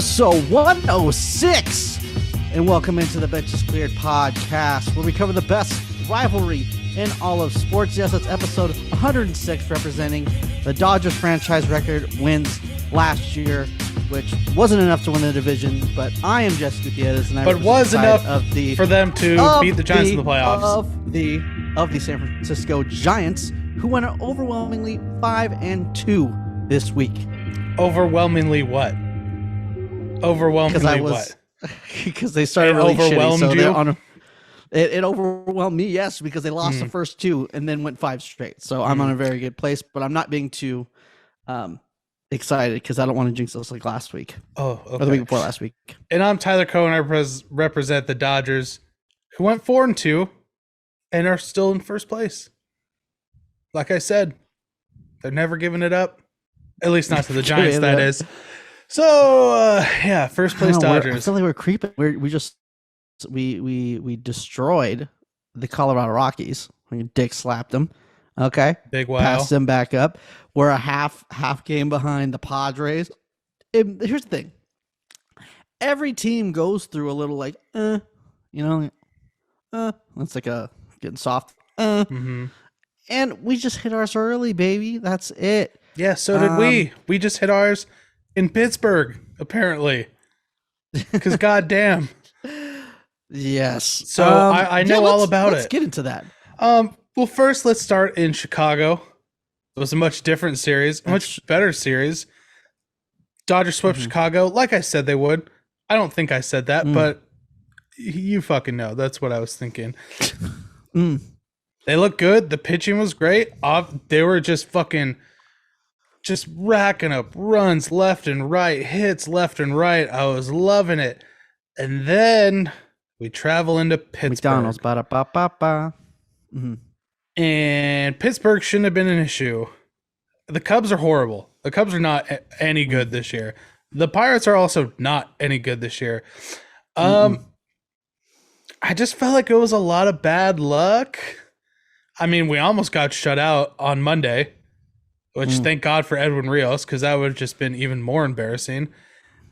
episode 106, and welcome into the Bench is Cleared podcast, where we cover the best rivalry in all of sports. Yes, that's episode 106, representing the Dodgers franchise record wins last year, which wasn't enough to win the division, but I am Jesse Gutierrez, and but was enough for them to beat the Giants in the playoffs. Of the San Francisco Giants, who went overwhelmingly 5-2 this week. Overwhelmingly what? Overwhelmingly what? Because they started really shitty. So it overwhelmed me, yes, because they lost the first two and then went 5 straight. So I'm on a very good place, but I'm not being too excited because I don't want to jinx us like last week. Oh, okay. Or the week before last week. And I'm Tyler Cohen. I represent the Dodgers, who went 4-2 and are still in first place. Like I said, they're never giving it up. At least not to the Giants, that is. So, first place Dodgers. I feel like we're creeping. We destroyed the Colorado Rockies. Dick slapped them. Okay. Big wow. Passed them back up. We're a half game behind the Padres. Here's the thing. Every team goes through a little like, it's like a getting soft. And we just hit ours early, baby. That's it. Yeah, so did we. We just hit ours in Pittsburgh, apparently. Because goddamn. Yes. So I know all about it. Let's get into that. Well, first, let's start in Chicago. It was a much different series, a much better series. Dodgers swept Chicago, like I said they would. I don't think I said that, but you fucking know. That's what I was thinking. They looked good. The pitching was great. They were just racking up runs left and right, hits left and right. I was loving it. And then we travel into Pittsburgh. McDonald's, ba-da-ba-ba-ba. And Pittsburgh shouldn't have been an issue. The Cubs are horrible. The Cubs are not any good this year. The Pirates are also not any good this year. I just felt like it was a lot of bad luck. I mean, we almost got shut out on Monday, which thank God for Edwin Rios, because that would have just been even more embarrassing.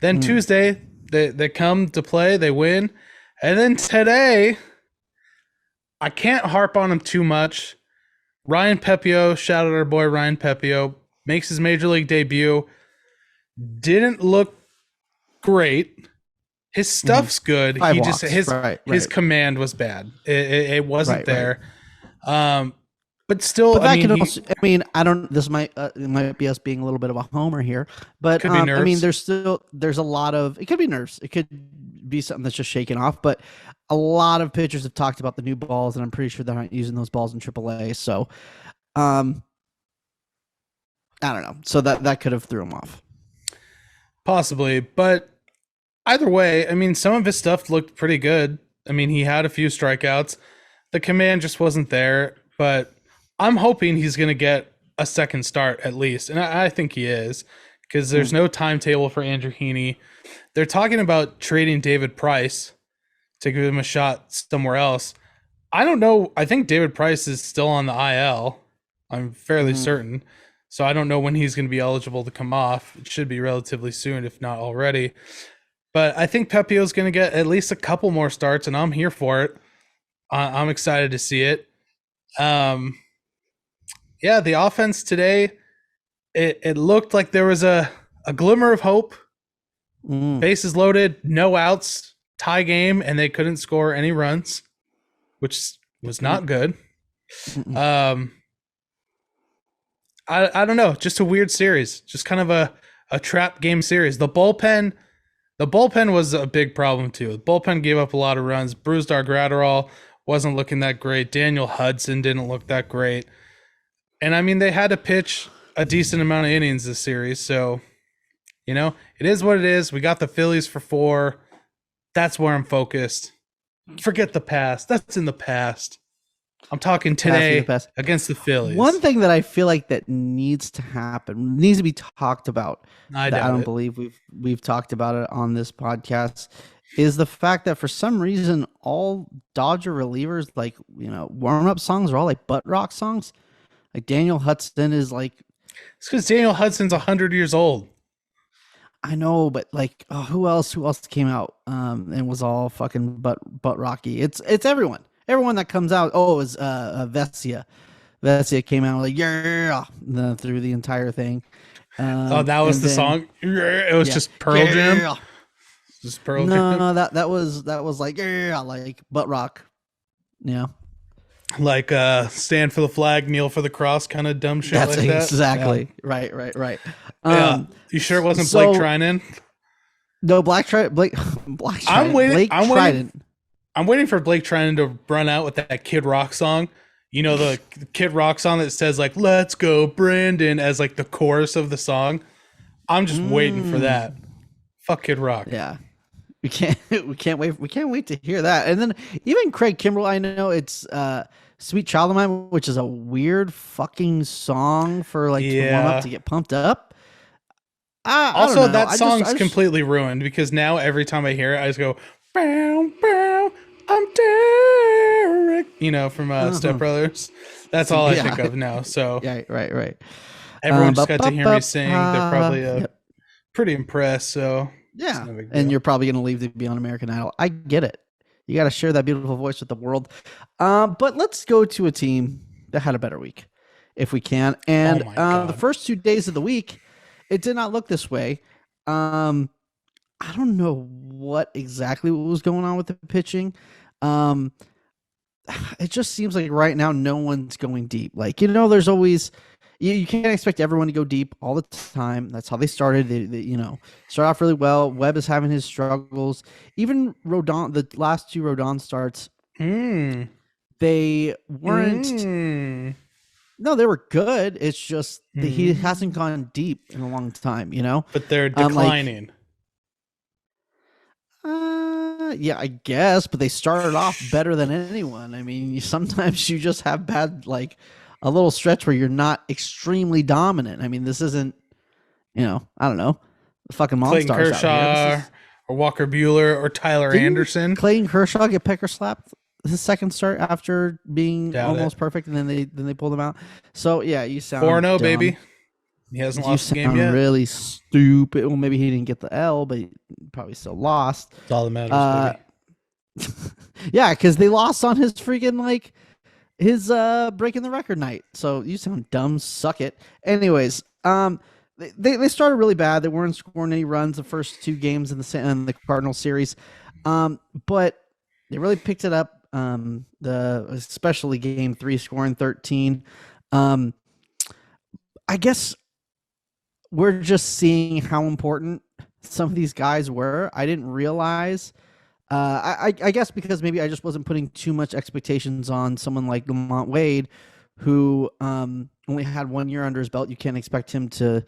Then Tuesday, they come to play, they win. And then today, I can't harp on him too much. Ryan Pepiot, shout out our boy Ryan Pepiot, makes his major league debut. Didn't look great. His stuff's good. His command was bad. It wasn't there. Right. But still, but this might it might be us being a little bit of a homer here, but I mean, there's a lot of, it could be nerves. It could be something that's just shaking off, but a lot of pitchers have talked about the new balls, and I'm pretty sure they're not using those balls in AAA. So, I don't know. So that could have threw him off. Possibly, but either way, I mean, some of his stuff looked pretty good. I mean, he had a few strikeouts. The command just wasn't there, but I'm hoping he's going to get a second start at least, and I think he is, because there's no timetable for Andrew Heaney. They're talking about trading David Price to give him a shot somewhere else. I don't know. I think David Price is still on the IL. I'm fairly certain. So I don't know when he's going to be eligible to come off. It should be relatively soon, if not already. But I think Pepiot's going to get at least a couple more starts, and I'm here for it. I'm excited to see it. The offense today, it looked like there was a glimmer of hope. Bases loaded, no outs, tie game, and they couldn't score any runs, which was not good. I don't know, just a weird series, just kind of a trap game series. The bullpen was a big problem too. The bullpen gave up a lot of runs. Brusdar Graterol wasn't looking that great. Daniel Hudson didn't look that great. And I mean, they had to pitch a decent amount of innings this series. So, it is what it is. We got the Phillies for 4. That's where I'm focused. Forget the past. That's in the past. I'm talking today against the Phillies. One thing that I feel like that needs to happen, needs to be talked about, I don't believe we've talked about it on this podcast, is the fact that for some reason all Dodger relievers, warm-up songs are all like butt rock songs. Like Daniel Hudson is like... It's because Daniel Hudson's 100 years old. I know, but like, who else? Who else came out and was all fucking but Rocky? It's everyone. Everyone that comes out. Oh, it was Vesia. Vesia came out like yeah through the entire thing. Oh, that was and the then, song. It was Yeah, just Pearl Jam. yeah. Just Pearl Jam. No, that was like yeah, like butt rock. Yeah, Like stand for the flag, kneel for the cross, kind of dumb shit that's like that. exactly right. Yeah. You sure it wasn't so- Blake Trinan? No, Black Trident. Black Trident. I'm waiting. Blake Trident. I'm waiting for Blake Trinan to run out with that Kid Rock song. You know, the Kid Rock song that says like "Let's go, Brandon" as like the chorus of the song. I'm just waiting for that. Fuck Kid Rock. Yeah. We can't wait to hear that. And then even Craig Kimbrell, I know it's Sweet Child of Mine, which is a weird fucking song for like to warm up, to get pumped up. I don't know. That song's completely ruined because now every time I hear it, I just go, bow, bow, I'm Derek, you know, from Step Brothers. That's all I think of now. So yeah, right. Everyone just got to hear me sing. They're probably pretty impressed. So yeah, and you're probably going to leave to be on American Idol. I get it. You got to share that beautiful voice with the world. But let's go to a team that had a better week, if we can. And the first 2 days of the week, it did not look this way. I don't know what exactly was going on with the pitching. It just seems like right now no one's going deep. Like, you know, there's always... You can't expect everyone to go deep all the time. That's how they started. They start off really well. Webb is having his struggles. Even Rodon, the last 2 Rodon starts, they weren't. No, they were good. It's just that he hasn't gone deep in a long time. You know, but they're declining. Yeah, I guess. But they started off better than anyone. I mean, sometimes you just have bad a little stretch where you're not extremely dominant. I mean, this isn't, I don't know, the fucking Monstars. Clayton Kershaw or Walker Buehler or Tyler Anderson. Clayton Kershaw get pecker slapped his second start after being almost perfect, and then they pulled him out. So yeah, you sound 4-0, baby. He hasn't lost a game yet. Really stupid. Well, maybe he didn't get the L, but he probably still lost. That's all that matters, baby. Yeah, because they lost on his freaking his breaking the record night. So you sound dumb. Suck it. Anyways, they started really bad. They weren't scoring any runs the first 2 games in the Cardinals series, but they really picked it up. Especially game 3, scoring 13. I guess we're just seeing how important some of these guys were. I didn't realize. I guess because maybe I just wasn't putting too much expectations on someone like Lamont Wade, who only had 1 year under his belt. You can't expect him to,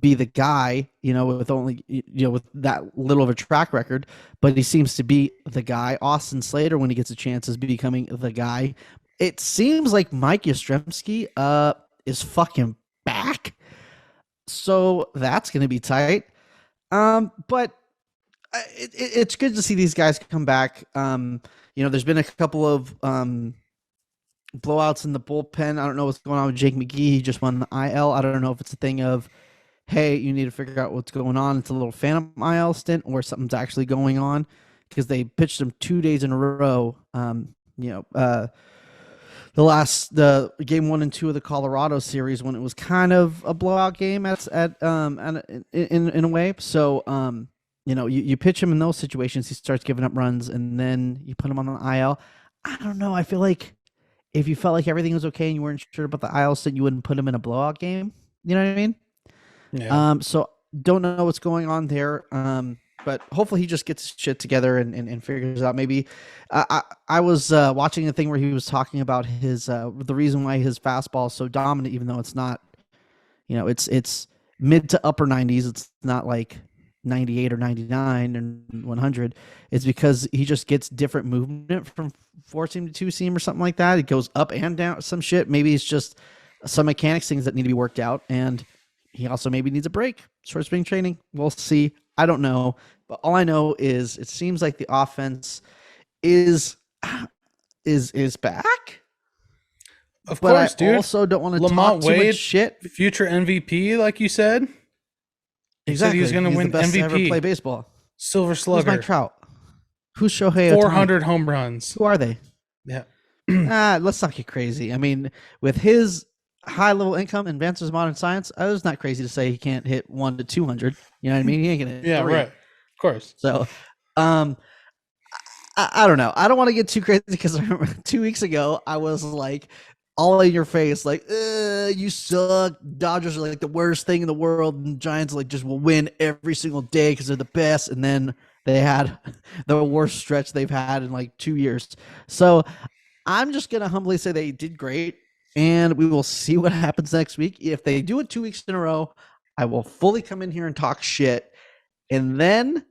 be the guy, with only, with that little of a track record. But he seems to be the guy. Austin Slater, when he gets a chance, is becoming the guy. It seems like Mike Yastrzemski is fucking back, so that's going to be tight. But it's good to see these guys come back. There's been a couple of blowouts in the bullpen. I don't know what's going on with Jake McGee. He just won the IL. I don't know if it's a thing of, hey, you need to figure out what's going on. It's a little phantom IL stint, or something's actually going on, because they pitched him 2 days in a row. The game 1 and 2 of the Colorado series, when it was kind of a blowout game in a way. So, you pitch him in those situations, he starts giving up runs, and then you put him on the IL. I don't know. I feel like if you felt like everything was okay and you weren't sure about the IL stint, you wouldn't put him in a blowout game. You know what I mean? Yeah. So don't know what's going on there. But hopefully he just gets his shit together and figures it out. Maybe I was watching a thing where he was talking about his the reason why his fastball is so dominant, even though it's not, it's mid to upper 90s. It's not like 98 or 99 and 100. It's because he just gets different movement from 4-seam to 2-seam or something like that. It goes up and down, some shit. Maybe it's just some mechanics things that need to be worked out, and he also maybe needs a break. Short spring training. We'll see. I don't know, but all I know is it seems like the offense is back. Of course, dude. I also don't want to Lamont talk too Wade, much shit. Future MVP, like you said. He said he was going to win the best MVP. to ever play baseball. Silver Slugger. Who's Mike Trout? Who's Shohei Ohtani? 400 home runs. Who are they? Yeah. Let's not get crazy. I mean, with his high level income and advances in modern science, it's not crazy to say he can't hit 1 to 200. You know what I mean? He ain't gonna hit 3. Right. Of course. So, I don't know. I don't want to get too crazy because I remember 2 weeks ago I was like all in your face, like, you suck. Dodgers are like the worst thing in the world, and Giants like just will win every single day because they're the best. And then they had the worst stretch they've had in like 2 years. So I'm just gonna humbly say they did great, and we will see what happens next week. If they do it 2 weeks in a row, I will fully come in here and talk shit, and then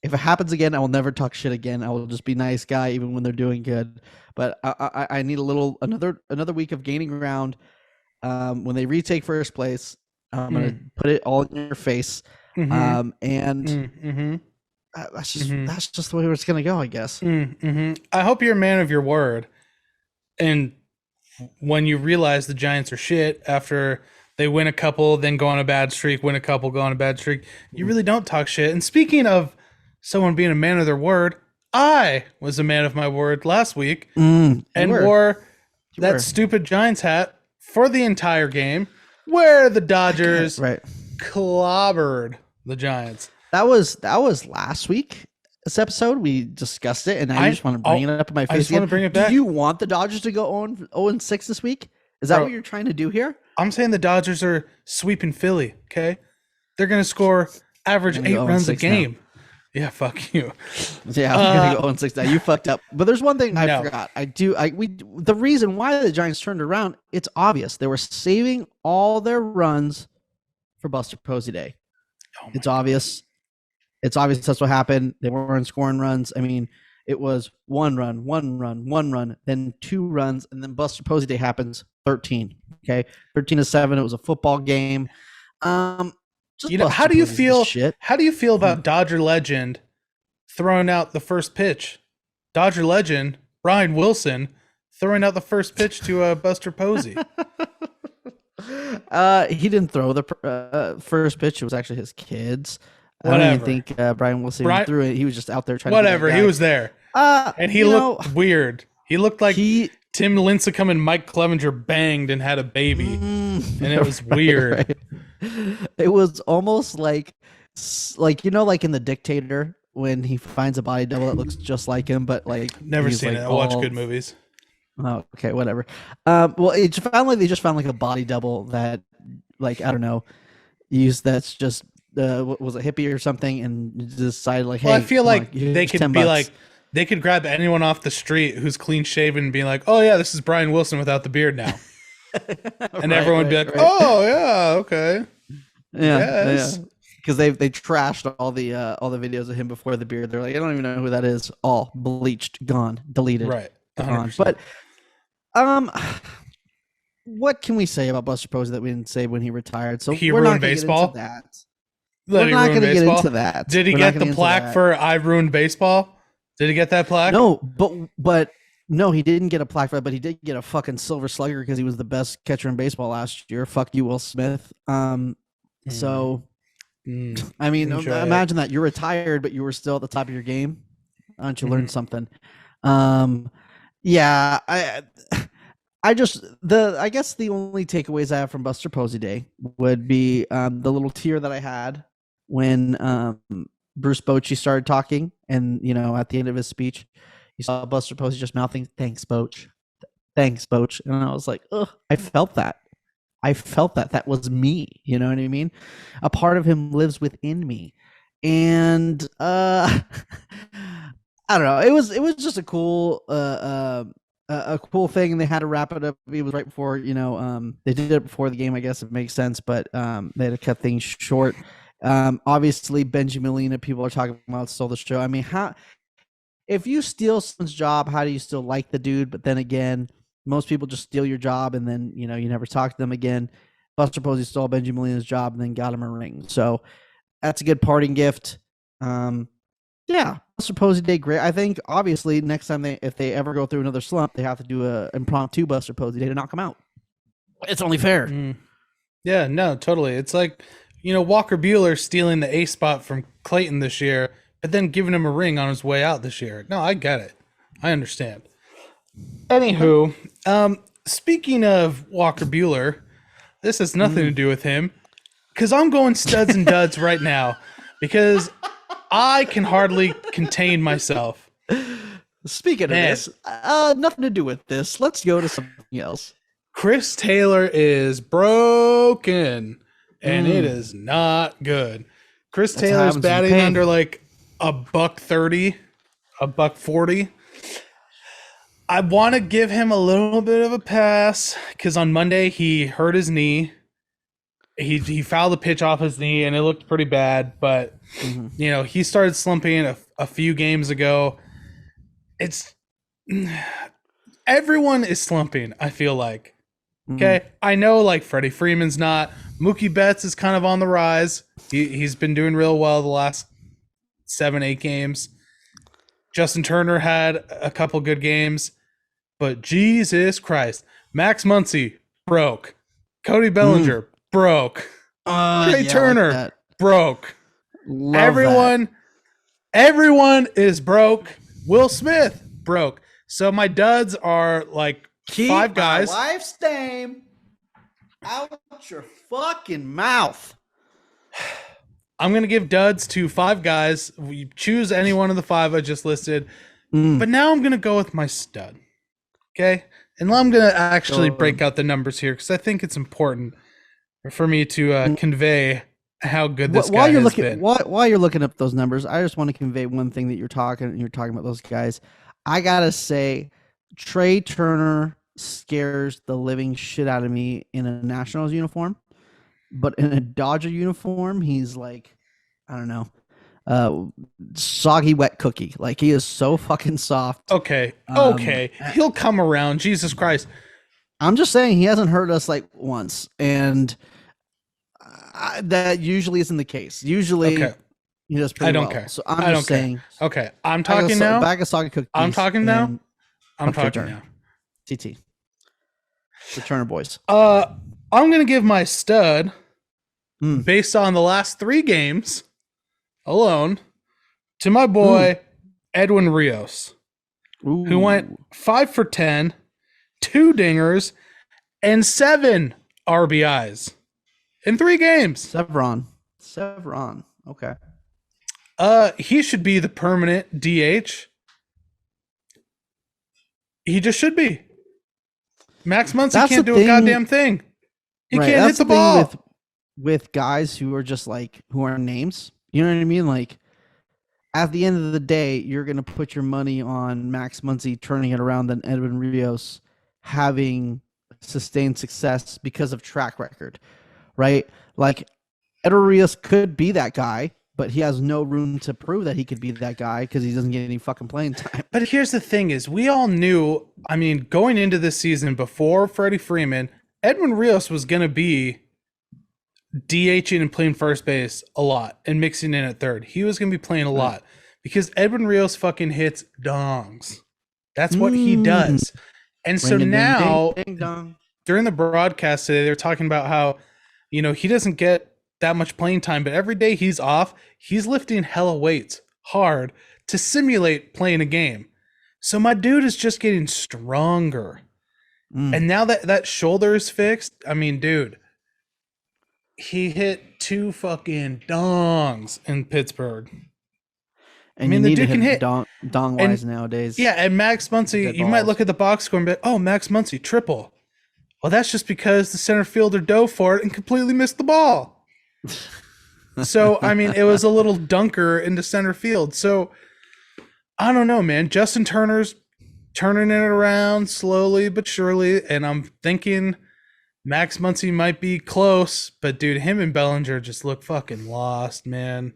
if it happens again, I will never talk shit again. I will just be nice guy even when they're doing good. But I need another week of gaining ground. When they retake first place, I'm gonna put it all in your face. And that's just the way it's gonna go, I guess. I hope you're a man of your word. And when you realize the Giants are shit after they win a couple, then go on a bad streak, win a couple, go on a bad streak, you really don't talk shit. And speaking of someone being a man of their word, I was a man of my word last week and wore that stupid Giants hat for the entire game where the Dodgers clobbered the Giants. That was last week. This episode we discussed it, and I just want to bring it up in my face. I just want to bring it back. Do you want the Dodgers to go 0-6 this week? Is that what you're trying to do here? I'm saying the Dodgers are sweeping Philly. Okay, they're gonna score average 8 runs a game. Now. Yeah, fuck you. Yeah, I'm gonna go 0-6 now. You fucked up. But there's one thing I forgot. The reason why the Giants turned around, it's obvious. They were saving all their runs for Buster Posey Day. It's obvious. It's obvious that's what happened. They weren't scoring runs. I mean, it was one run, then 2 runs, and then Buster Posey Day happens, 13. Okay, 13-7. It was a football game. How do you feel? How do you feel about Dodger legend throwing out the first pitch? Dodger legend Brian Wilson throwing out the first pitch to Buster Posey. He didn't throw the first pitch. It was actually his kids. Whatever. I don't even think Brian Wilson threw it. He was just out there trying whatever. to He was there. And he looked weird. He looked like Tim Lincecum and Mike Clevenger banged and had a baby. And it was weird. Right. It was almost like like in The Dictator when he finds a body double that looks just like him, but like never seen it. I watch good movies. Oh, okay, whatever. Well, they just found like a body double that, like, I don't know, that's just was a hippie or something, and decided like, hey, I feel like they could be like, they could grab anyone off the street who's clean shaven and be like, oh yeah, this is Brian Wilson without the beard now, and everyone would be like, oh yeah, okay, yeah, because they trashed all the videos of him before the beard. They're like, I don't even know who that is. All bleached, gone, deleted, right? 100%. But what can we say about Buster Posey that we didn't say when he retired? So he we're ruined not gonna baseball. Get into that. We're not going to get into that. Did he get the plaque for "I ruined baseball"? Did he get that plaque? No, but no, he didn't get a plaque for that. But he did get a fucking Silver Slugger because he was the best catcher in baseball last year. Fuck you, Will Smith. So, I mean, imagine that you're retired, but you were still at the top of your game. Why don't you learn something? Yeah, I guess the only takeaways I have from Buster Posey Day would be the little tear that I had when Bruce Bochy started talking, and at the end of his speech, you saw Buster Posey just mouthing, "Thanks, Boch. Thanks, Boch," and I was like, ugh, I felt that. That was me. You know what I mean? A part of him lives within me, and I don't know. It was just a cool a cool thing, and they had to wrap it up. It was right before they did it before the game. I guess it makes sense, but they had to cut things short. Obviously, Benji Molina, people are talking about, stole the show. I mean, if you steal someone's job, how do you still like the dude? But then again, most people just steal your job, and then you never talk to them again. Buster Posey stole Benji Molina's job and then got him a ring, so that's a good parting gift. Yeah, Buster Posey Day, great. I think obviously next time if they ever go through another slump, they have to do a impromptu Buster Posey Day to knock him out. It's only fair. Yeah, no, totally. It's like Walker Buehler stealing the A spot from Clayton this year, but then giving him a ring on his way out this year. No, I get it. I understand. Anywho, speaking of Walker Buehler, this has nothing to do with him, because I'm going studs and duds right now, because I can hardly contain myself. Speaking of this, nothing to do with this. Let's go to something else. Chris Taylor is broken, and it is not good. Chris Taylor's batting under like $130, $140. I want to give him a little bit of a pass because on Monday he hurt his knee. He fouled the pitch off his knee, and it looked pretty bad. But he started slumping a few games ago. Everyone is slumping, I feel like. Okay, I know like Freddie Freeman's not. Mookie Betts is kind of on the rise. He's been doing real well the last 7-8 games. Justin Turner had a couple good games, but Jesus Christ, Max Muncy broke. Cody Bellinger broke. Trey Turner broke. Everyone is broke. Will Smith broke. So my duds are like five guys. Keep my wife's name out your fucking mouth. I'm going to give duds to 5 guys. We choose any one of the 5 I just listed. But now I'm going to go with my stud. Okay? And I'm going to actually break out the numbers here because I think it's important for me to convey how good this guy has been. While you're looking up those numbers, I just want to convey one thing that you're talking about those guys. I got to say, Trey Turner scares the living shit out of me in a Nationals uniform, but in a Dodger uniform, he's like, I don't know, soggy wet cookie. Like he is so fucking soft. Okay. He'll come around. Jesus Christ. I'm just saying he hasn't hurt us like once, and that usually isn't the case. Usually he does pretty well. I don't care. So I'm just saying. Okay. I'm talking now. Bag of soggy cookies. I'm talking now. I'm talking now. TT. The Turner boys. I'm going to give my stud based on the last 3 games alone to my boy Edwin Rios, who went 5 for 10, 2 dingers, and 7 RBIs in 3 games. Sevron. Okay. He should be the permanent DH. He just should be. Max Muncy can't do a goddamn thing. He can't hit the ball. With guys who are just like, who are names. You know what I mean? Like, at the end of the day, you're going to put your money on Max Muncy turning it around than Edwin Rios having sustained success because of track record, right? Like, Edwin Rios could be that guy, but he has no room to prove that he could be that guy because he doesn't get any fucking playing time. But here's the thing is we all knew, I mean, going into this season before Freddie Freeman, Edwin Rios was going to be DHing and playing first base a lot and mixing in at third. He was going to be playing a lot because Edwin Rios fucking hits dongs. That's what he does. And so now during the broadcast today, they're talking about how, he doesn't get that much playing time, but every day he's off, he's lifting hella weights hard to simulate playing a game. So my dude is just getting stronger. And now that shoulder is fixed, I mean, dude, he hit 2 fucking dongs in Pittsburgh. And I mean, the dude can hit dong wise nowadays. Yeah, and Max Muncy, you might look at the box score and be like, oh, Max Muncy, triple. Well, that's just because the center fielder dove for it and completely missed the ball. So, I mean, it was a little dunker into center field. So, I don't know, man. Justin Turner's turning it around slowly but surely, and I'm thinking Max Muncy might be close, but dude, him and Bellinger just look fucking lost, man.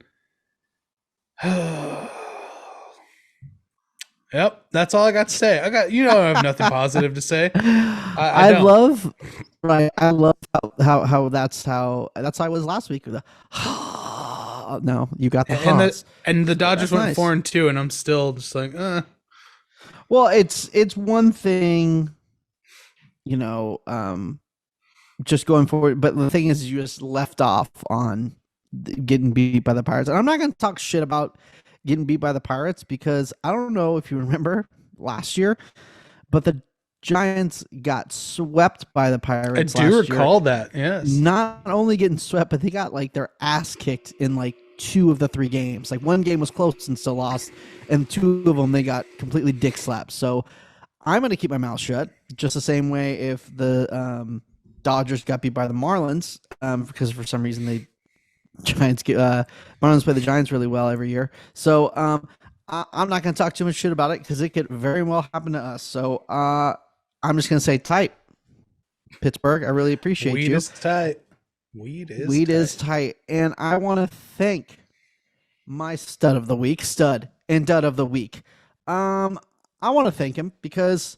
Yep, that's all I got to say. I have nothing positive to say. I love how that's how I was last week. No, you got the and the Dodgers went 4-2, and I'm still just like, Well, it's one thing, just going forward. But the thing is, you just left off on getting beat by the Pirates. And I'm not going to talk shit about getting beat by the Pirates because I don't know if you remember last year, but the Giants got swept by the Pirates. I do recall that. Yes. Not only getting swept, but they got like their ass kicked in like 2 of the 3 games. Like one game was close and still lost, and 2 of them they got completely dick slapped. So I'm going to keep my mouth shut, just the same way if the Dodgers got beat by the Marlins, because for some reason Marlins play the Giants really well every year. So I'm not going to talk too much shit about it because it could very well happen to us. So I'm just going to say tight. Pittsburgh, I really appreciate you. Weed is tight. Weed is tight. And I want to thank my stud and dud of the week. I want to thank him because,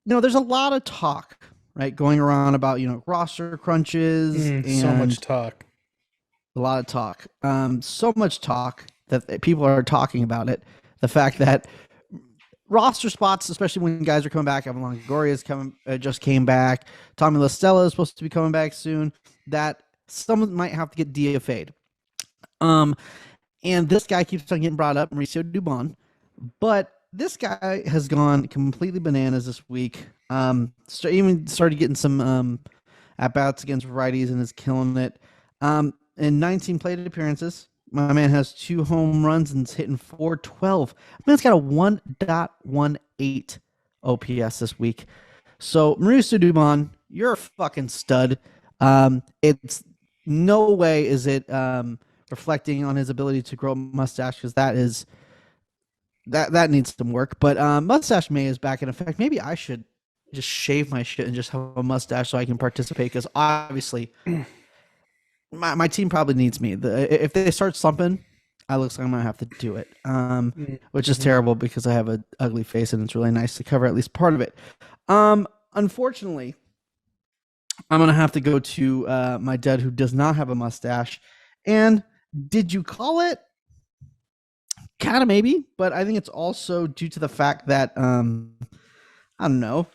there's a lot of talk, right, going around about, roster crunches. And so much talk. A lot of talk. So much talk that people are talking about it. The fact that roster spots, especially when guys are coming back, Evan Longoria's just came back. Tommy La Stella is supposed to be coming back soon. That someone might have to get DFA'd. And this guy keeps on getting brought up, Mauricio Dubon. But this guy has gone completely bananas this week. Even started getting some at-bats against righties and is killing it. In 19 plate appearances, my man has 2 home runs and is hitting .412. Man's got a 1.18 OPS this week. So Mauricio Dubon, you're a fucking stud. It's no way is it reflecting on his ability to grow a mustache, because that needs some work. But Mustache May is back in effect. Maybe I should just shave my shit and just have a mustache so I can participate, because obviously my team probably needs me. If they start slumping, I looks like I'm gonna have to do it, which is terrible because I have an ugly face and it's really nice to cover at least part of it. Unfortunately, I'm gonna have to go to my dad, who does not have a mustache. And did you call it? Kind of maybe, but I think it's also due to the fact that I don't know.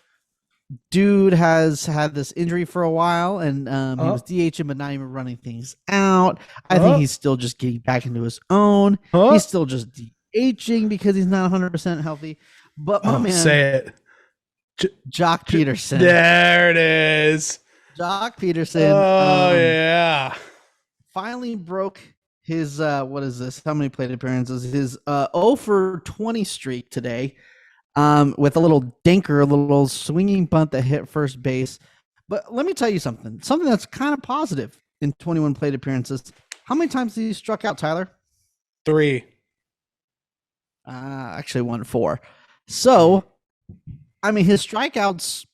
Dude has had this injury for a while, and he was DHing, but not even running things out. I think he's still just getting back into his own. He's still just DHing because he's not 100% healthy. But my man, say it, Jock Peterson. There it is, Jock Peterson. Yeah, finally broke his what is this? How many plate appearances? His 0 for 20 streak today. With a little dinker, a little swinging bunt that hit first base. But let me tell you something that's kind of positive in 21 plate appearances. How many times did he struck out, Tyler? 3. Actually 1 4. So, I mean, his strikeouts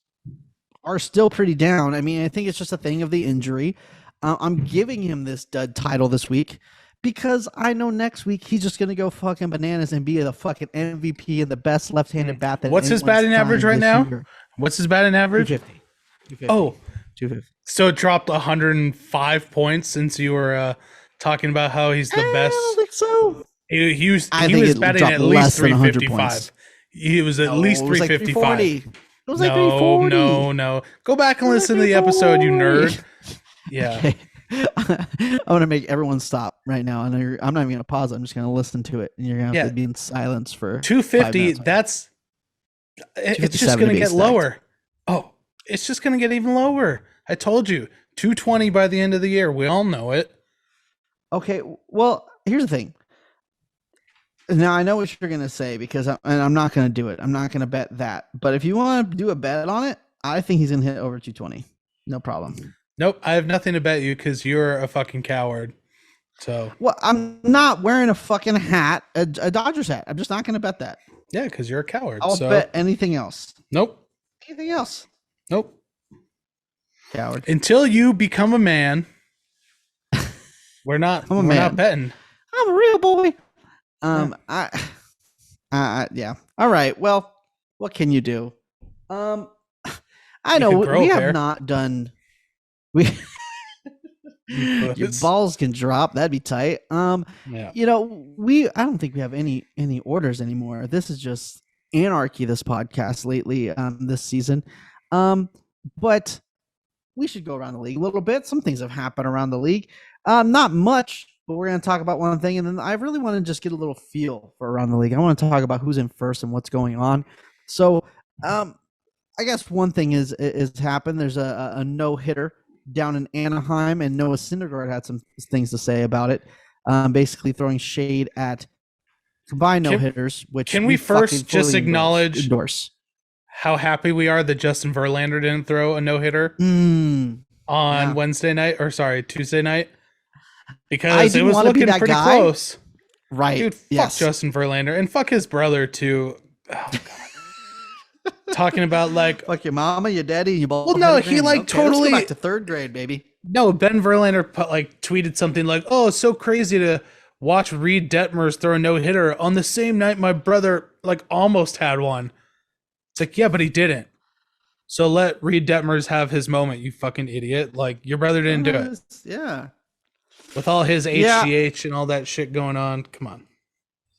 are still pretty down. I mean, I think it's just a thing of the injury. I'm giving him this dud title this week because I know next week he's just going to go fucking bananas and be the fucking MVP and the best left-handed bat. What's his batting average right now? What's his batting average? 250. Oh, 250. So it dropped 105 points since you were talking about how he's the best. I don't think so. He was batting at least 355. He was at least 355. It was like 340. No. Go back and listen to the episode, you nerd. Yeah. Okay. I'm gonna make everyone stop right now, and I'm not even gonna pause. I'm just gonna listen to it, and you're gonna have to be in silence for 250. It's just gonna get lower. Oh, it's just gonna get even lower. I told you, 220 by the end of the year. We all know it. Okay. Well, here's the thing. Now I know what you're gonna say because I'm not gonna do it. I'm not gonna bet that. But if you want to do a bet on it, I think he's gonna hit over 220. No problem. Nope, I have nothing to bet you because you're a fucking coward. So, well, I'm not wearing a fucking hat, a Dodgers hat. I'm just not going to bet that. Yeah, because you're a coward. I'll bet anything else. Nope. Anything else? Nope. Coward. Until you become a man, we're not betting. I'm a real boy. Yeah. All right. Well, what can you do? I know we have not done. Your balls can drop. That'd be tight. I don't think we have any orders anymore. This is just anarchy. This podcast lately, this season. But we should go around the league a little bit. Some things have happened around the league. Not much, but we're going to talk about one thing, and then I really want to just get a little feel for around the league. I want to talk about who's in first and what's going on. So, I guess one thing is happened. There's a no hitter down in Anaheim, and Noah Syndergaard had some things to say about it. Basically throwing shade at combined no hitters. Which can we first just acknowledge endorse how happy we are that Justin Verlander didn't throw a no hitter on Tuesday night, because it was looking pretty close. Right, dude. Fuck Justin Verlander and fuck his brother too. Oh God. Talking about like fuck your mama, your daddy, your both. Well, no, he like totally let's go back to 3rd grade, baby. No, Ben Verlander tweeted something like, "Oh, it's so crazy to watch Reed Detmers throw a no hitter on the same night my brother like almost had one." It's like, yeah, but he didn't. So let Reed Detmers have his moment, you fucking idiot. Like your brother didn't do it. Yeah. With all his HGH and all that shit going on, come on.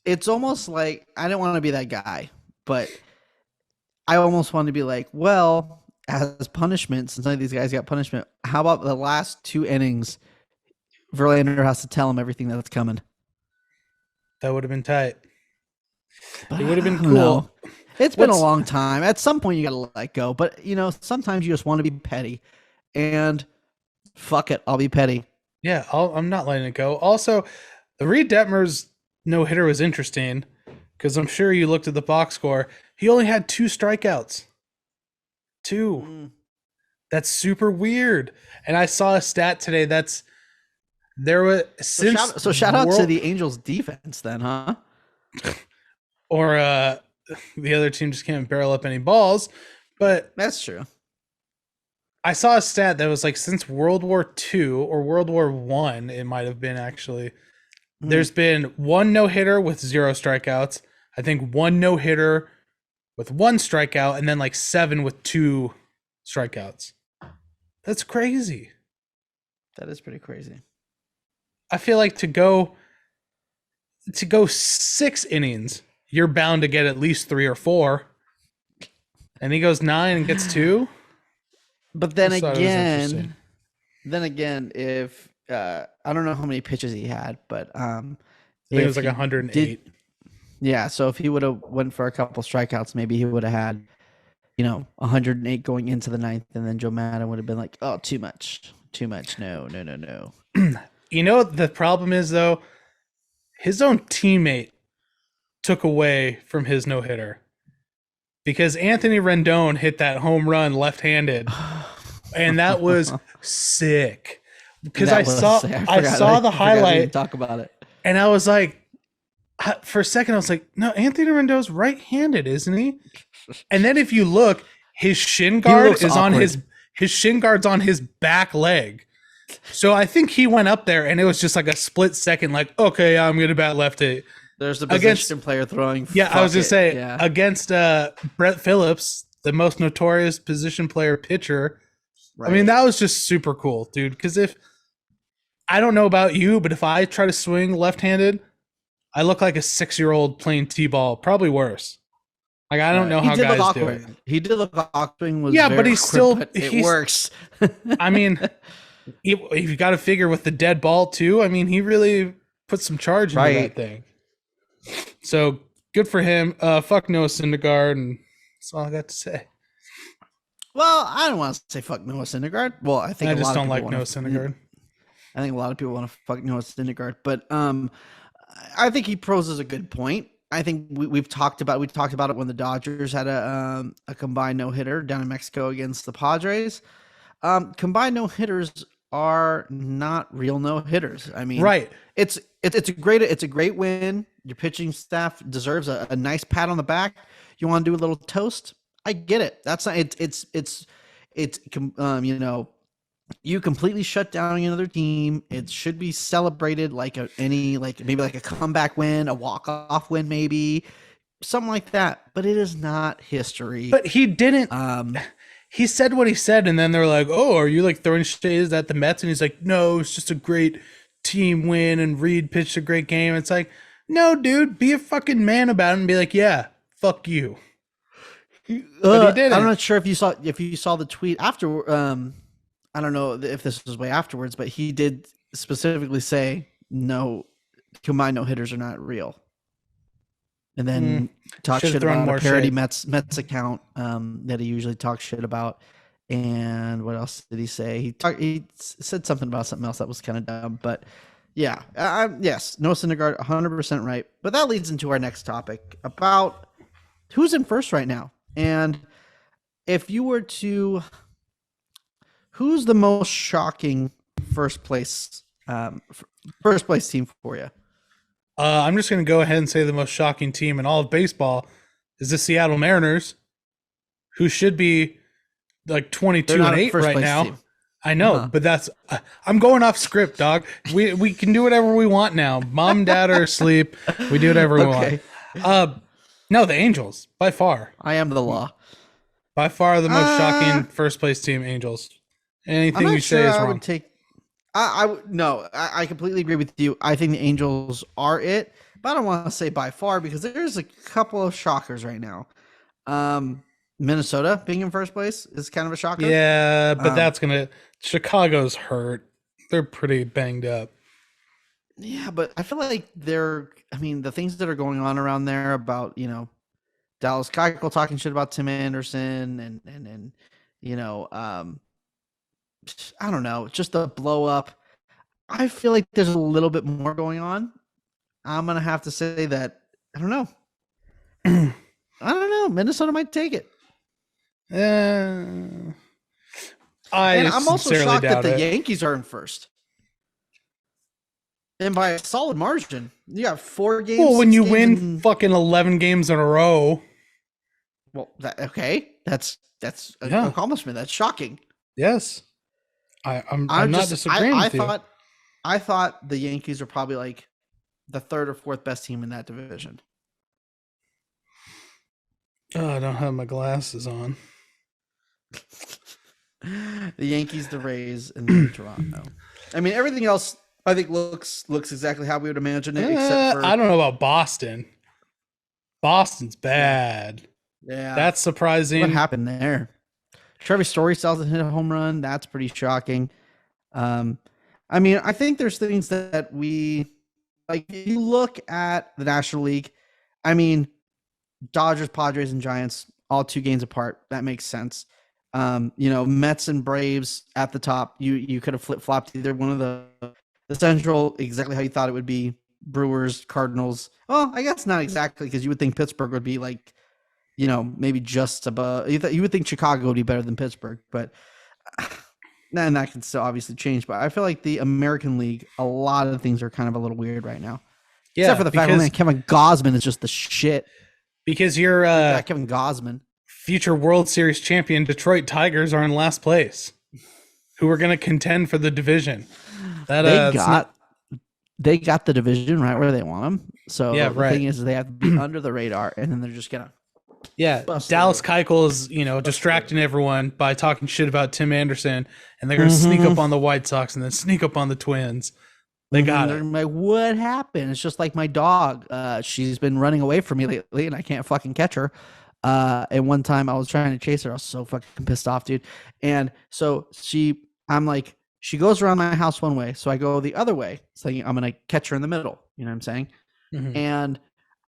It's almost like I didn't want to be that guy, but I almost want to be like, well, as punishment, since none of these guys got punishment, how about the last 2 innings? Verlander has to tell him everything that's coming. That would have been tight. But it would have been cool. Know. It's been a long time. At some point, you got to let go. But, sometimes you just want to be petty. And fuck it, I'll be petty. Yeah, I'm not letting it go. Also, the Reed Detmers no-hitter was interesting because I'm sure you looked at the box score. He only had 2 strikeouts. 2. That's super weird. And I saw a stat today shout out to the Angels defense then, huh? Or the other team just can't barrel up any balls. But that's true. I saw a stat that was like since World War II or World War I, it might have been actually. There's been 1 no-hitter with 0 strikeouts. I think 1 no-hitter with 1 strikeout, and then like 7 with 2 strikeouts. That's crazy. That is pretty crazy. I feel like to go 6 innings, you're bound to get at least 3 or 4. And he goes 9 and gets 2. But then again, if I don't know how many pitches he had, but I think it was like 108. Yeah, so if he would have went for a couple strikeouts, maybe he would have had, 108 going into the 9th, and then Joe Maddon would have been like, "Oh, too much, no." The problem is though, his own teammate took away from his no hitter because Anthony Rendon hit that home run left-handed, and that was sick. Because I saw the highlight. Talk about it, and I was like. For a second, I was like, no, Anthony Rendon's right-handed, isn't he? And then if you look, his shin guard is on his shin guard's on his back leg. So I think he went up there and it was just like a split second, like, okay, I'm going to bat lefty. There's the position player throwing. Yeah, I was going to say, against Brett Phillips, the most notorious position player pitcher. Right. I mean, that was just super cool, dude. Because I don't know about you, but if I try to swing left-handed, I look like a 6-year-old playing t-ball, probably worse. Like I don't know how guys do it. He did look awkward. But he's still it works. I mean, you got to figure with the dead ball too. I mean, he really put some charge into that thing. So good for him. Fuck Noah Syndergaard, and that's all I got to say. Well, I don't want to say fuck Noah Syndergaard. Well, I just don't like Noah Syndergaard. I think a lot of people want to fuck Noah Syndergaard, but I think he poses a good point. I think we talked about it when the Dodgers had a combined no-hitter down in Mexico against the Padres. Combined no-hitters are not real no-hitters. I mean, right. It's a great win. Your pitching staff deserves a nice pat on the back. You want to do a little toast? I get it. That's not you completely shut down another team. It should be celebrated like maybe like a comeback win, a walk-off win, maybe something like that. But it is not history. But he didn't. He said what he said, and then they're like, "Oh, are you like throwing shades at the Mets?" And he's like, "No, it's just a great team win, and Reed pitched a great game." It's like, no, dude, be a fucking man about it and be like, "Yeah, fuck you." But he didn't. I'm not sure if you saw the tweet after. I don't know if this was way afterwards, but he did specifically say no, combined no hitters are not real. And then talk Should've shit thrown about more a parody shade. Mets account that he usually talks shit about. And what else did he say? He said something about something else that was kind of dumb. But yeah, yes, Noah Syndergaard, 100% right. But that leads into our next topic about who's in first right now. And if you were to, who's the most shocking first place team for you? I'm just going to go ahead and say the most shocking team in all of baseball is the Seattle Mariners, who should be like 22-8 right now. Team. I know, but that's I'm going off script, dog. We can do whatever we want now. Mom and dad are asleep. We do whatever we want. No, the Angels by far. I am the law. By far the most shocking first place team, Angels. Anything you say is wrong. I completely agree with you. I think the Angels are it, but I don't want to say by far because there's a couple of shockers right now. Minnesota being in first place is kind of a shocker. Yeah, but Chicago's hurt. They're pretty banged up. Yeah, but I feel like the things that are going on around there about, Dallas Keuchel talking shit about Tim Anderson and I don't know, just the blow up. I feel like there's a little bit more going on. I'm going to have to say that, I don't know. I don't know. Minnesota might take it. I'm also shocked that the Yankees are in first. And by a solid margin. You got 4 games. Well, when you win fucking 11 games in a row. Well, that's an accomplishment. That's shocking. Yes. I'm not disagreeing with you. I thought the Yankees are probably like the 3rd or 4th best team in that division. Oh, I don't have my glasses on. The Yankees, the Rays, and the Toronto. I mean, everything else I think looks exactly how we would imagine it. Except for I don't know about Boston. Boston's bad. Yeah, that's surprising. What happened there? Trevor Story sells and hit a home run. That's pretty shocking. I mean, I think there's things that we like. If you look at the National League, I mean, Dodgers, Padres, and Giants all 2 games apart. That makes sense. Mets and Braves at the top. You could have flip-flopped either one of the Central exactly how you thought it would be. Brewers, Cardinals. Well, I guess not exactly because you would think Pittsburgh would be like, maybe just above. You would think Chicago would be better than Pittsburgh, but and that can still obviously change. But I feel like the American League, a lot of things are kind of a little weird right now. Yeah, except for the fact that Kevin Gausman is just the shit. Because you're Kevin Gausman, future World Series champion Detroit Tigers are in last place, who are going to contend for the division. They got the division right where they want them. So the thing is, they have to be under the radar, and then they're just gonna. Yeah, Dallas Keuchel is distracting everyone by talking shit about Tim Anderson, and they're going to sneak up on the White Sox and then sneak up on the Twins. They got it. Like, what happened? It's just like my dog. She's been running away from me lately, and I can't fucking catch her. And one time I was trying to chase her. I was so fucking pissed off, dude. And so she goes around my house one way, so I go the other way, saying I'm gonna catch her in the middle. You know what I'm saying? Mm-hmm. And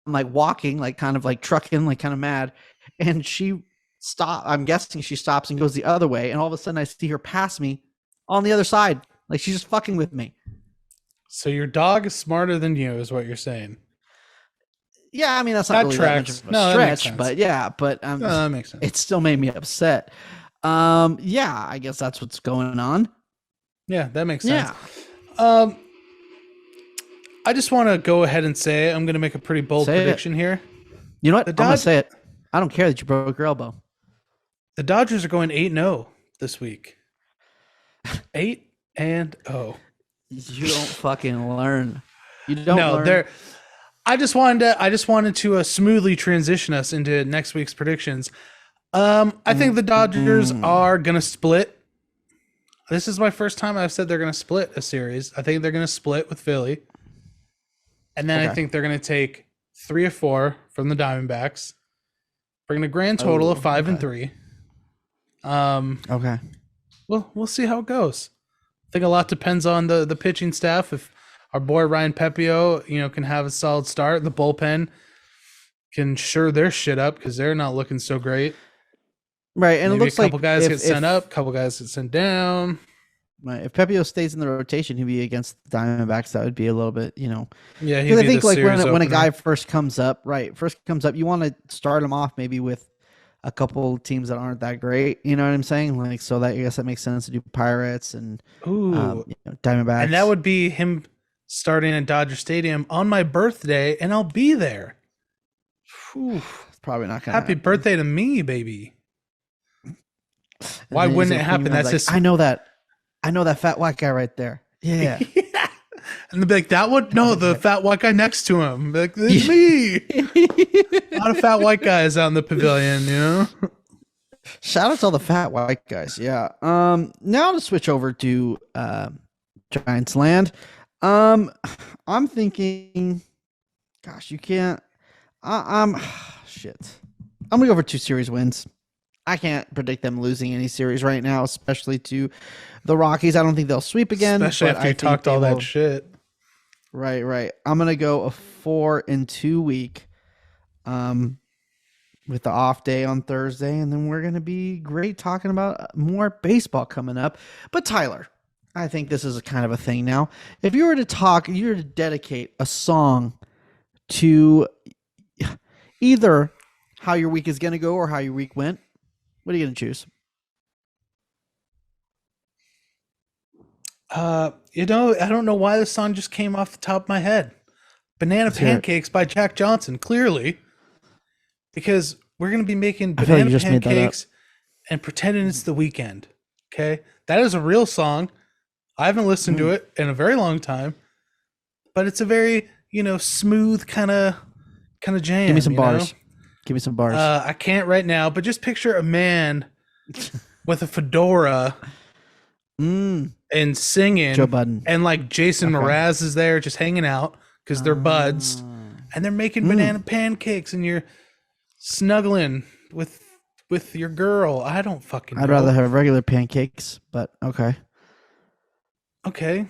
I'm like walking, like kind of like trucking, like kind of mad. And she stops. I'm guessing she stops and goes the other way. And all of a sudden I see her pass me on the other side. Like she's just fucking with me. So your dog is smarter than you is what you're saying. Yeah. I mean, that's not really that much of a stretch, but yeah, that makes sense. It still made me upset. Yeah, I guess that's what's going on. Yeah, that makes sense. Yeah. I just want to go ahead and say I'm going to make a pretty bold prediction here. You know what? I'm going to say it. I don't care that you broke your elbow. The Dodgers are going 8-0 this week. 8-0. You don't fucking learn. You don't learn. I just wanted to smoothly transition us into next week's predictions. I think the Dodgers are going to split. This is my first time I've said they're going to split a series. I think they're going to split with Philly. And then I think they're going to take 3 or 4 from the Diamondbacks, bring a grand total of 5 and 3. Okay. Well, we'll see how it goes. think a lot depends on the pitching staff. If our boy Ryan Pepiot, can have a solid start, the bullpen can sure their shit up because they're not looking so great. Right, and Maybe it looks a couple like guys get sent up, a couple guys get sent down. Right, if Pepiot stays in the rotation, he'd be against the Diamondbacks. That would be a little bit, Yeah, because I think like when a guy first comes up, you want to start him off maybe with a couple teams that aren't that great. You know what I'm saying? Like, so that I guess that makes sense to do Pirates and Diamondbacks, and that would be him starting at Dodger Stadium on my birthday, and I'll be there. Whew, it's probably not gonna. Happy birthday to me, baby. Why wouldn't it happen? That's just I know that fat white guy right there. Yeah. And they'll be like, that one? No, the fat white guy next to him. Like, it's me. A lot of fat white guys out in the pavilion, Shout out to all the fat white guys. Yeah. Now to switch over to Giants land. I'm thinking, gosh, you can't. Shit. I'm gonna go for 2 series wins. I can't predict them losing any series right now, especially to the Rockies. I don't think they'll sweep again. Especially after you talked all that shit. Right. I'm gonna go a 4-2 week, with the off day on Thursday, and then we're gonna be great talking about more baseball coming up. But Tyler, I think this is a kind of a thing now. If you were to dedicate a song to either how your week is gonna go or how your week went, what are you going to choose? I don't know why this song just came off the top of my head. Banana Pancakes by Jack Johnson, clearly. Because we're going to be making banana pancakes and pretending it's the weekend. Okay? That is a real song. I haven't listened to it in a very long time. But it's a very, smooth kind of jam. Give me some bars. Give me some bars. I can't right now, but just picture a man with a fedora and singing. Joe Budden. And like Jason Mraz is there just hanging out because they're buds. And they're making banana pancakes and you're snuggling with your girl. I don't fucking know. I'd rather have regular pancakes, but okay. Okay.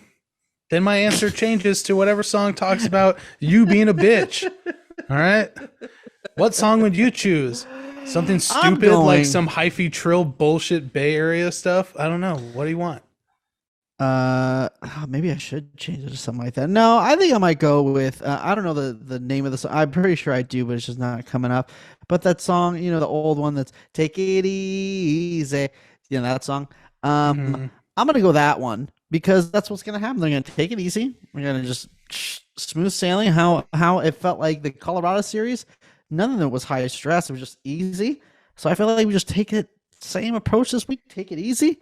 Then my answer changes to whatever song talks about you being a bitch. All right? What song would you choose? Something stupid like some hyphy trill bullshit Bay Area stuff? I don't know. What do you want? Maybe I should change it to something like that. No, I think I might go with I don't know the name of the song. I'm pretty sure I do, but it's just not coming up. But that song, the old one that's Take It Easy. That song. I'm gonna go that one because that's what's gonna happen. They're gonna take it easy. We're gonna just smooth sailing. How it felt like the Colorado series. None of it was high stress. It was just easy. So I feel like we just take it same approach this week. Take it easy.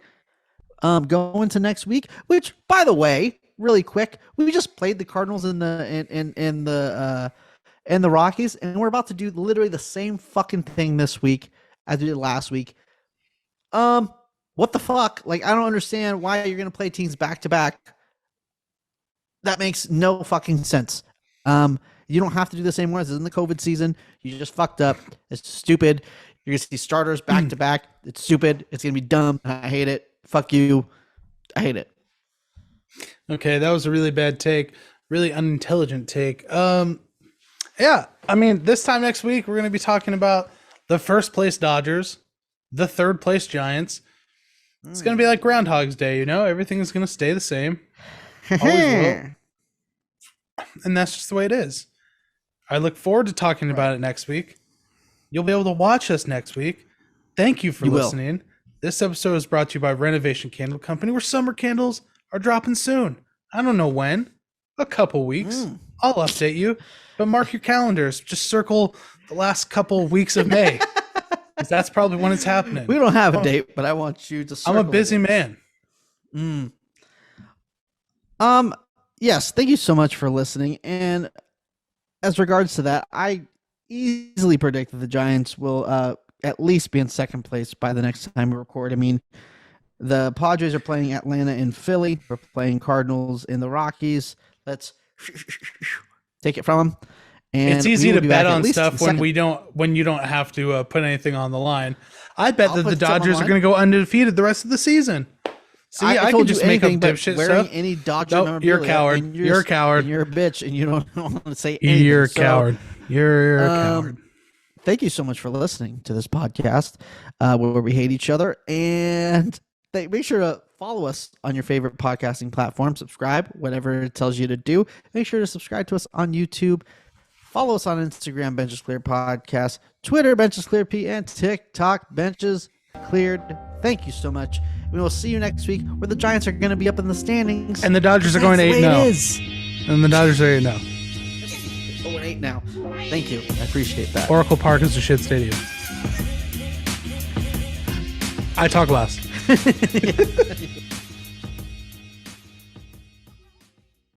Go into next week. Which, by the way, really quick, we just played the Cardinals and the Rockies, and we're about to do literally the same fucking thing this week as we did last week. What the fuck? Like, I don't understand why you're gonna play teams back to back. That makes no fucking sense. You don't have to do the same ones. This isn't the COVID season. You just fucked up. It's stupid. You're going to see starters back to back. It's stupid. It's going to be dumb. I hate it. Fuck you. I hate it. Okay, that was a really bad take. Really unintelligent take. Yeah, I mean, this time next week, we're going to be talking about the first place Dodgers, the third place Giants. It's going to be like Groundhog's Day, Everything is going to stay the same. Always will. And that's just the way it is. I look forward to talking about it next week. You'll be able to watch us next week. Thank you for listening. This episode is brought to you by Renovation Candle Company, where summer candles are dropping soon. I don't know when. A couple weeks. I'll update you. But mark your calendars. Just circle the last couple weeks of May. Because that's probably when it's happening. We don't have a date, but I want you to circle. I'm a busy man. Yes, thank you so much for listening. And as regards to that, I easily predict that the Giants will at least be in second place by the next time we record. I mean, the Padres are playing Atlanta and Philly. We're playing Cardinals in the Rockies. Let's take it from them. And it's easy to bet on stuff when you don't have to put anything on the line. I bet that the Dodgers are going to go undefeated the rest of the season. See, I I told can just you make up anything but dipshit wearing stuff. any Dodger Nope, memorabilia. you're a coward. And You're a coward. And you're a bitch, and you don't want to say anything. You're a So, coward. You're a coward. Thank you so much for listening to this podcast where we hate each other. And make sure to follow us on your favorite podcasting platform. Subscribe, whatever it tells you to do. Make sure to subscribe to us on YouTube. Follow us on Instagram, Benches Cleared Podcast, Twitter, Benches Cleared P, and TikTok, Benches Cleared. Thank you so much. We will see you next week where the Giants are going to be up in the standings. And the Dodgers are going to 8-0. And the Dodgers are 8-0. 0-8 now. Thank you. I appreciate that. Oracle Park is a shit stadium. I talk last.